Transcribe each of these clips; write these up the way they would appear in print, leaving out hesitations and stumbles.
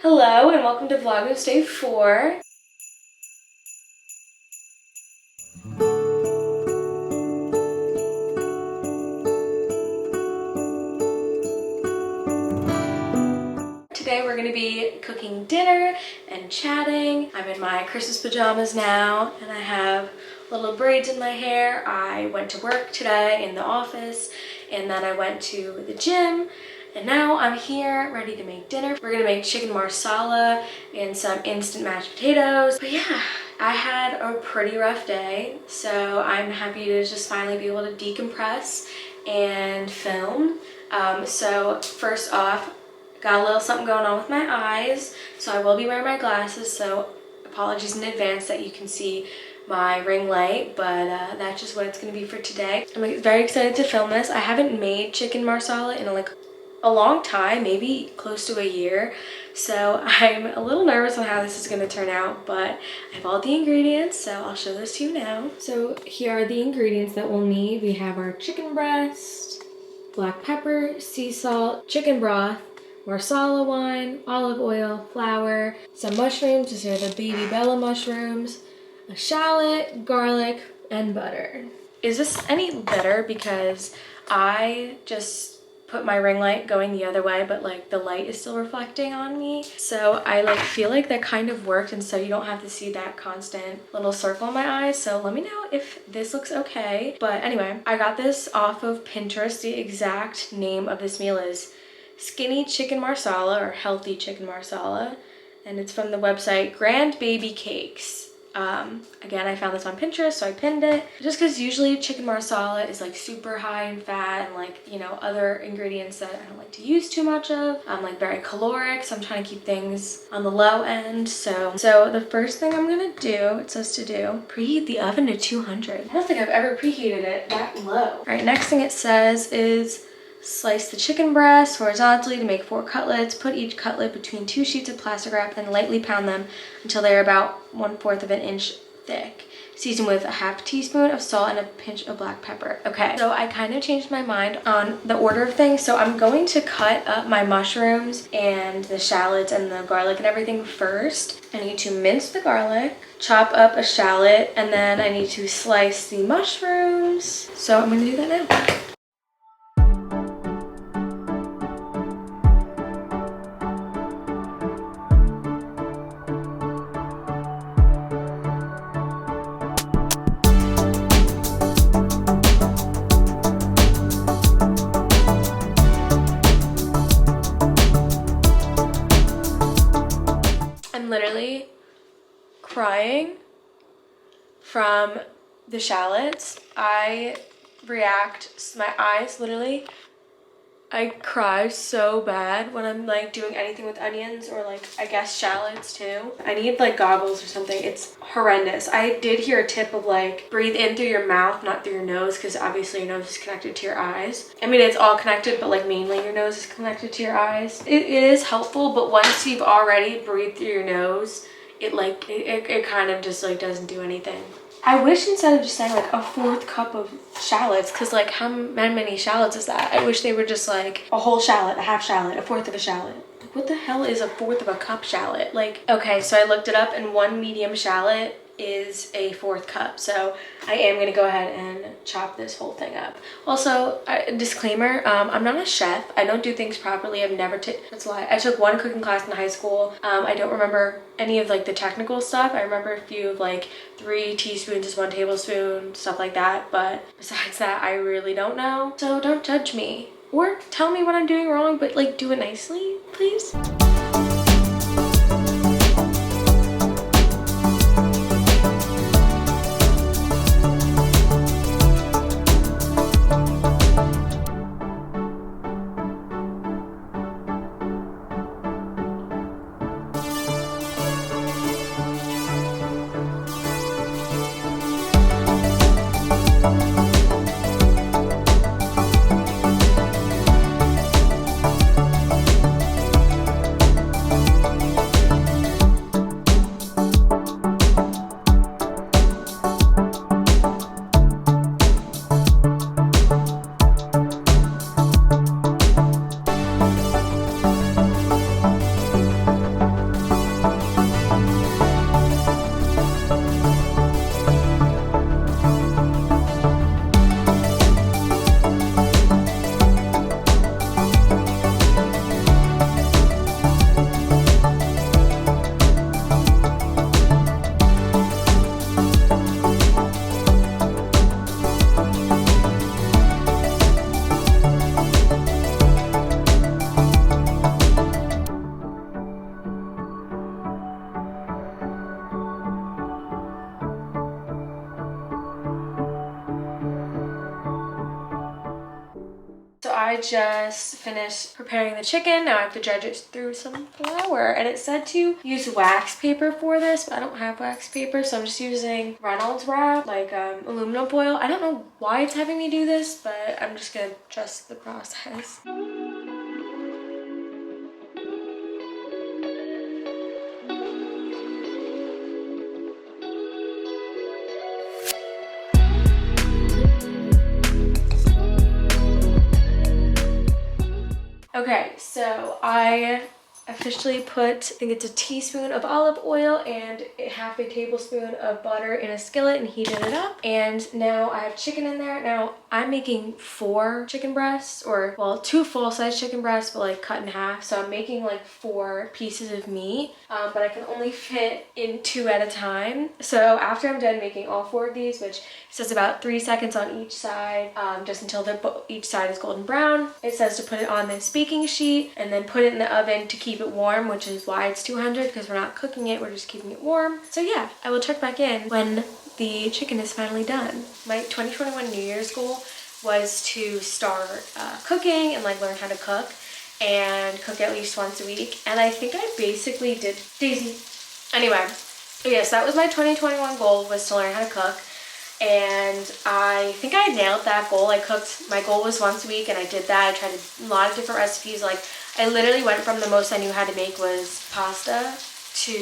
Hello and welcome to VLOGMAS Day 4. Today we're going to be cooking dinner and chatting. I'm in my Christmas pajamas now and I have little braids in my hair. I went to work today in the office and then I went to the gym. And now I'm here ready to make dinner. We're gonna make chicken marsala and some instant mashed potatoes. But yeah, I had a pretty rough day, so I'm happy to just finally be able to decompress and film. So first off, got a little something going on with my eyes, so I will be wearing my glasses, so apologies in advance that you can see my ring light, but that's just what it's gonna be for today. I'm very excited to film this. I haven't made chicken marsala in a long time, maybe close to a year, so I'm a little nervous on how this is going to turn out, but I have all the ingredients, so I'll show this to you now. So here are the ingredients that we'll need. We have our chicken breast, black pepper, sea salt, chicken broth, marsala wine, olive oil, flour, some mushrooms. These are the baby bella mushrooms, a shallot, garlic, and butter. Is this any better? Because I just put my ring light going the other way, but like the light is still reflecting on me, so I feel like that kind of worked, and so you don't have to see that constant little circle in my eyes. So let me know if this looks okay. But anyway, I got this off of Pinterest. The exact name of this meal is skinny chicken marsala or healthy chicken marsala, and it's from the website Grand Baby Cakes. Again, I found this on Pinterest, so I pinned it. Just because usually chicken marsala is like super high in fat and like, you know, other ingredients that I don't like to use too much of. I'm like very caloric, so I'm trying to keep things on the low end. So the first thing I'm gonna do, it says to do, preheat the oven to 200. I don't think I've ever preheated it that low. All right, next thing it says is slice the chicken breast horizontally to make 4 cutlets. Put each cutlet between 2 sheets of plastic wrap and lightly pound them until they are about 1/4 of an inch thick. Season with a ½ teaspoon of salt and a pinch of black pepper. Okay, so I kind of changed my mind on the order of things. So I'm going to cut up my mushrooms and the shallots and the garlic and everything first. I need to mince the garlic, chop up a shallot, and then I need to slice the mushrooms. So I'm going to do that now. Literally crying from the shallots. My eyes literally, I cry so bad when I'm like doing anything with onions or like I guess shallots too. I need like goggles or something. It's horrendous. I did hear a tip of like breathe in through your mouth, not through your nose, because obviously your nose is connected to your eyes. I mean, it's all connected, but like mainly your nose is connected to your eyes. It is helpful, but once you've already breathed through your nose, it kind of just like doesn't do anything. I wish instead of just saying like a 4th cup of shallots, because like how many shallots is that? I wish they were just like a whole shallot, a half shallot, a 1/4 of a shallot. Like what the hell is a 1/4 of a cup shallot? Like, okay, so I looked it up and 1 medium shallot is a 1/4 cup. So I am gonna go ahead and chop this whole thing up. Also, disclaimer, I'm not a chef. I don't do things properly. That's a lie. I took 1 cooking class in high school. I don't remember any of like the technical stuff. I remember a few of like 3 teaspoons is 1 tablespoon, stuff like that. But besides that, I really don't know. So don't judge me or tell me what I'm doing wrong, but like do it nicely, please. I just finished preparing the chicken. Now I have to dredge it through some flour. And it said to use wax paper for this, but I don't have wax paper, so I'm just using Reynolds wrap, like aluminum foil. I don't know why it's having me do this, but I'm just gonna trust the process. Okay, so I officially put, I think it's a teaspoon of olive oil and half a tablespoon of butter in a skillet and heated it up. And now I have chicken in there. Now I'm making 4 chicken breasts, or well, 2 full-size chicken breasts, but like cut in half. So I'm making like 4 pieces of meat, but I can only fit in 2 at a time. So after I'm done making all 4 of these, which says about 3 seconds on each side, just until each side is golden brown, it says to put it on this baking sheet and then put it in the oven to keep it warm, which is why it's 200, because we're not cooking it, we're just keeping it warm. So yeah, I will check back in when the chicken is finally done. My 2021 New Year's goal was to start cooking and like learn how to cook and cook at least once a week. And I think I basically did. Daisy. Anyway, yes, that was my 2021 goal, was to learn how to cook. And I think I nailed that goal. My goal was once a week and I did that. I tried a lot of different recipes. Like I literally went from the most I knew how to make was pasta to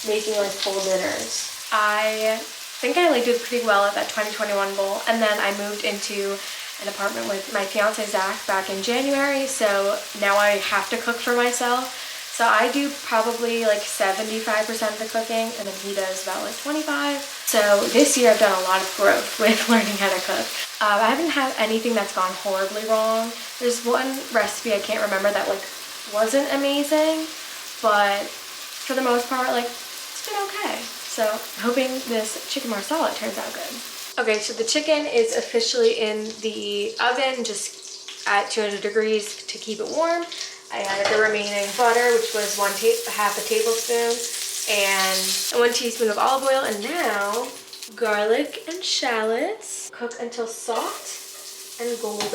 making like full dinners. I think I like did pretty well at that 2021 goal. And then I moved into an apartment with my fiance Zach back in January. So now I have to cook for myself. So I do probably like 75% of the cooking, and then he does about like 25. So this year I've done a lot of growth with learning how to cook. I haven't had anything that's gone horribly wrong. There's one recipe I can't remember that like wasn't amazing, but for the most part, like it's been okay. So I'm hoping this chicken marsala turns out good. Okay, so the chicken is officially in the oven, just at 200 degrees to keep it warm. I added the remaining butter, which was half a tablespoon, and 1 teaspoon of olive oil, and now garlic and shallots. Cook until soft and golden.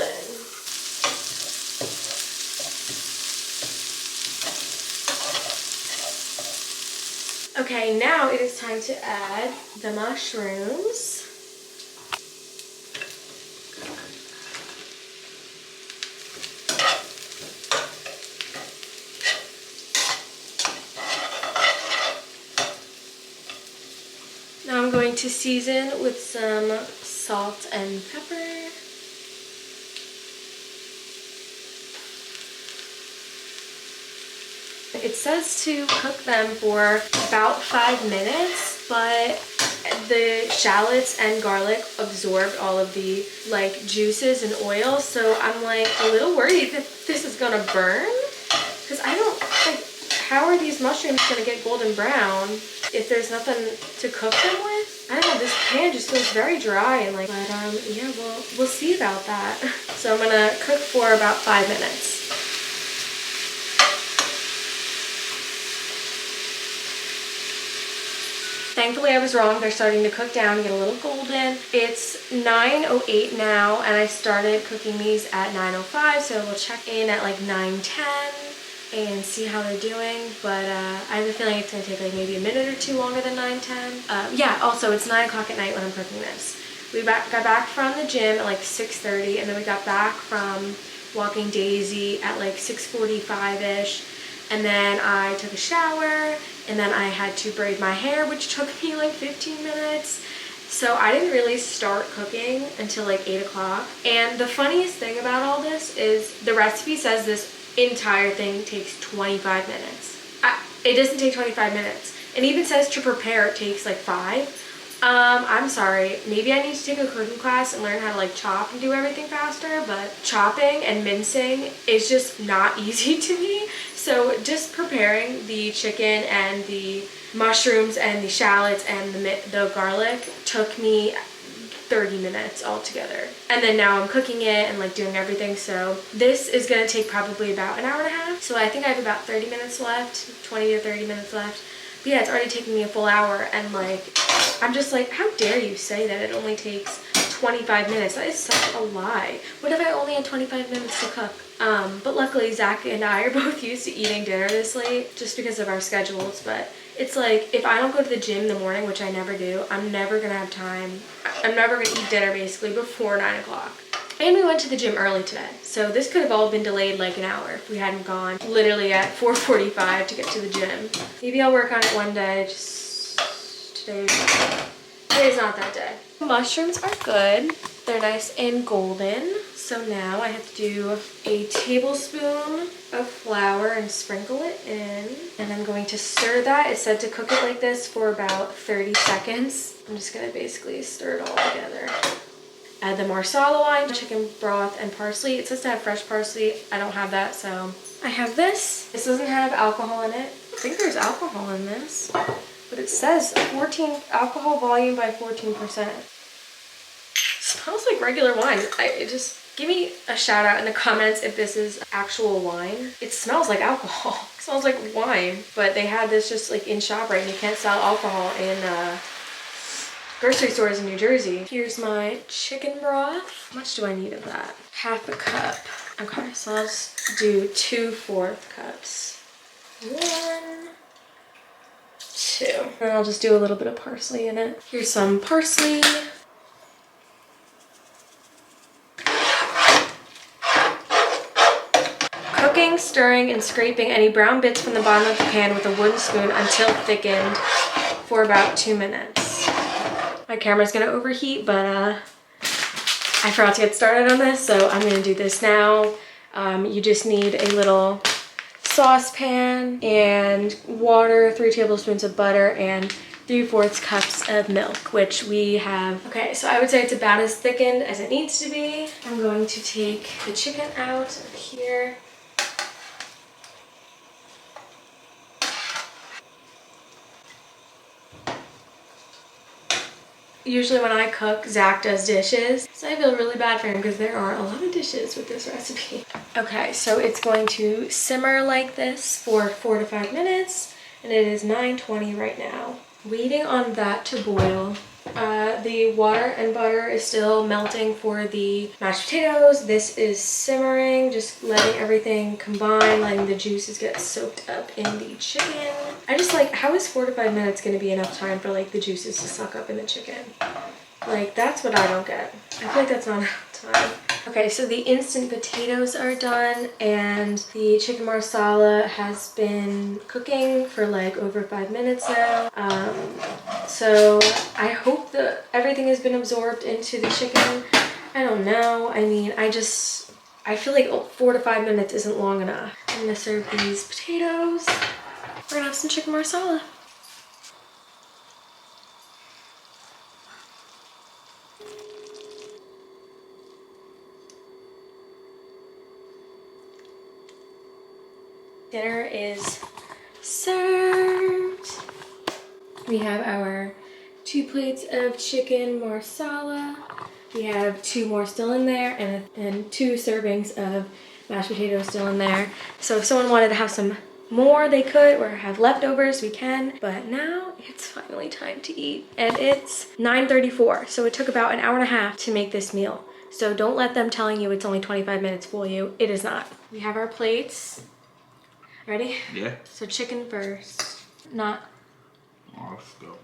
Okay, now it is time to add the mushrooms. Now I'm going to season with some salt and pepper. It says to cook them for about 5 minutes, but the shallots and garlic absorbed all of the like juices and oil, so I'm like a little worried that this is gonna burn, because I don't like, how are these mushrooms gonna get golden brown if there's nothing to cook them with? I don't know, this pan just feels very dry and like, but yeah, we'll see about that. So I'm gonna cook for about 5 minutes. Thankfully I was wrong, they're starting to cook down and get a little golden. It's 9:08 now and I started cooking these at 9:05, so we'll check in at like 9:10 and see how they're doing, but I have a feeling it's gonna take like maybe a minute or 2 longer than 9:10. Yeah, also it's 9 o'clock at night when I'm cooking this. We got back from the gym at like 6:30, and then we got back from walking Daisy at like 6:45-ish, and then I took a shower, and then I had to braid my hair, which took me like 15 minutes. So I didn't really start cooking until like 8 o'clock. And the funniest thing about all this is the recipe says this entire thing takes 25 minutes. It doesn't take 25 minutes. It even says to prepare it takes like 5. I'm sorry, maybe I need to take a cooking class and learn how to like chop and do everything faster, but chopping and mincing is just not easy to me. So just preparing the chicken and the mushrooms and the shallots and the garlic took me 30 minutes altogether. And then now I'm cooking it and like doing everything, so this is gonna take probably about an hour and a half. So I think I have about 30 minutes left, 20 to 30 minutes left. But yeah, it's already taken me a full hour, and like I'm just like, how dare you say that it only takes 25 minutes. That is such a lie. What if I only had 25 minutes to cook? But luckily Zach and I are both used to eating dinner this late just because of our schedules. But it's like, if I don't go to the gym in the morning, which I never do, I'm never gonna have time. I'm never gonna eat dinner basically before 9 o'clock. And we went to the gym early today. So this could have all been delayed like an hour if we hadn't gone literally at 4:45 to get to the gym. Maybe I'll work on it one day. Just today's not that day. Mushrooms are good. They're nice and golden. So now I have to do a tablespoon of flour and sprinkle it in. And I'm going to stir that. It said to cook it like this for about 30 seconds. I'm just gonna basically stir it all together. Add the marsala wine, chicken broth, and parsley. It says to have fresh parsley. I don't have that, so I have this. This doesn't have alcohol in it. I think there's alcohol in this, but it says 14 alcohol volume by 14%. Smells like regular wine. Just give me a shout out in the comments if this is actual wine. It smells like alcohol. It smells like wine, but they had this just like in ShopRite, and you can't sell alcohol in grocery stores in New Jersey. Here's my chicken broth. How much do I need of that? Half a cup. Okay, so I'll just do 2/4 cups. 1, 2. And I'll just do a little bit of parsley in it. Here's some parsley. Cooking, stirring, and scraping any brown bits from the bottom of the pan with a wooden spoon until thickened for about 2 minutes. My camera's gonna overheat, but I forgot to get started on this, so I'm gonna do this now. You just need a little saucepan and water, 3 tablespoons of butter, and 3/4 cups of milk, which we have. Okay, so I would say it's about as thickened as it needs to be. I'm going to take the chicken out of here. Usually when I cook, Zach does dishes, so I feel really bad for him because there are a lot of dishes with this recipe. Okay, so it's going to simmer like this for 4 to 5 minutes, and it is 9:20 right now. Waiting on that to boil. The water and butter is still melting for the mashed potatoes. This is simmering, just letting everything combine, letting the juices get soaked up in the chicken. I just like, how is 4 to 5 minutes going to be enough time for like the juices to suck up in the chicken? Like, that's what I don't get. I feel like that's not enough time. Okay, so the instant potatoes are done, and the chicken marsala has been cooking for like over 5 minutes now. So I hope that everything has been absorbed into the chicken. I don't know. I mean, I feel like 4 to 5 minutes isn't long enough. I'm gonna serve these potatoes. We're gonna have some chicken marsala. Dinner is served. We have our 2 plates of chicken marsala. We have 2 more still in there, and 2 servings of mashed potatoes still in there. So if someone wanted to have some more, they could, or have leftovers, we can. But now it's finally time to eat, and it's 9:34. So it took about an hour and a half to make this meal. So don't let them telling you it's only 25 minutes fool you. It is not. We have our plates. Ready? Yeah. So chicken first. Not. Oh, let's go.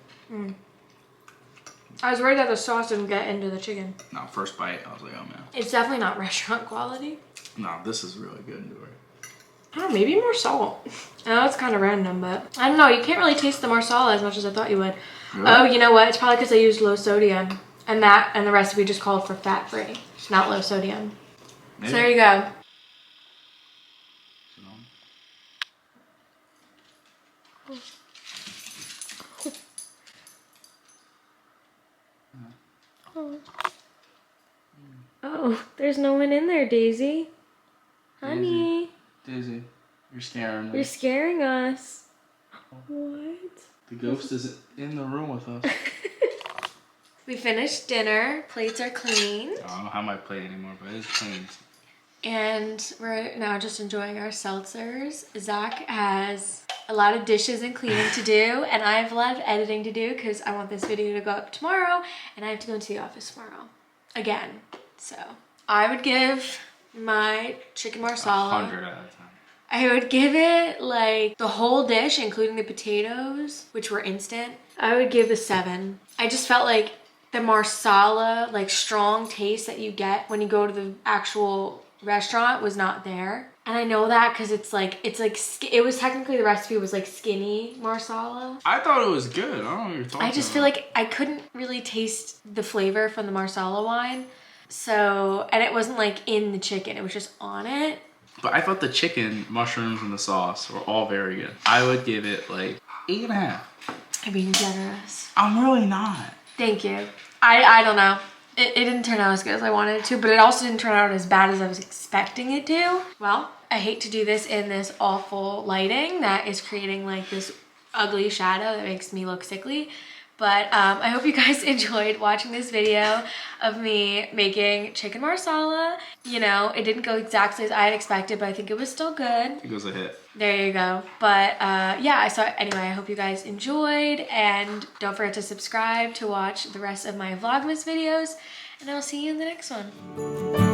I was worried that the sauce didn't get into the chicken. No, first bite, I was like, oh man. It's definitely not restaurant quality. No, this is really good. I don't know, maybe more salt. I know it's kind of random, but I don't know. You can't really taste the marsala as much as I thought you would. Really? Oh, you know what? It's probably because I used low sodium. And the recipe just called for fat-free, not low sodium. Maybe. So there you go. Oh, there's no one in there, Daisy. Honey. Daisy, you're scaring me. You're scaring us. What? The ghost is in the room with us. We finished dinner. Plates are clean. I don't know how my plate anymore, but it's clean. And we're now just enjoying our seltzers. Zach has a lot of dishes and cleaning to do, and I have a lot of editing to do because I want this video to go up tomorrow, and I have to go into the office tomorrow. again. So I would give my chicken marsala 100 out of 10. I would give it like the whole dish, including the potatoes, which were instant. I would give a 7. I just felt like the marsala, like strong taste that you get when you go to the actual restaurant was not there. And I know that because it was technically, the recipe was like skinny marsala. I thought it was good. I don't know what you're talking about. I just feel like I couldn't really taste the flavor from the marsala wine. So, and it wasn't like in the chicken, it was just on it. But I thought the chicken, mushrooms, and the sauce were all very good. I would give it like 8.5. I'm being generous. I'm really not. Thank you. I don't know. It didn't turn out as good as I wanted it to, but it also didn't turn out as bad as I was expecting it to. Well, I hate to do this in this awful lighting that is creating like this ugly shadow that makes me look sickly. But I hope you guys enjoyed watching this video of me making chicken marsala. You know, it didn't go exactly as I had expected, but I think it was still good. It was a hit. There you go. But yeah, anyway, I hope you guys enjoyed, and don't forget to subscribe to watch the rest of my Vlogmas videos, and I'll see you in the next one.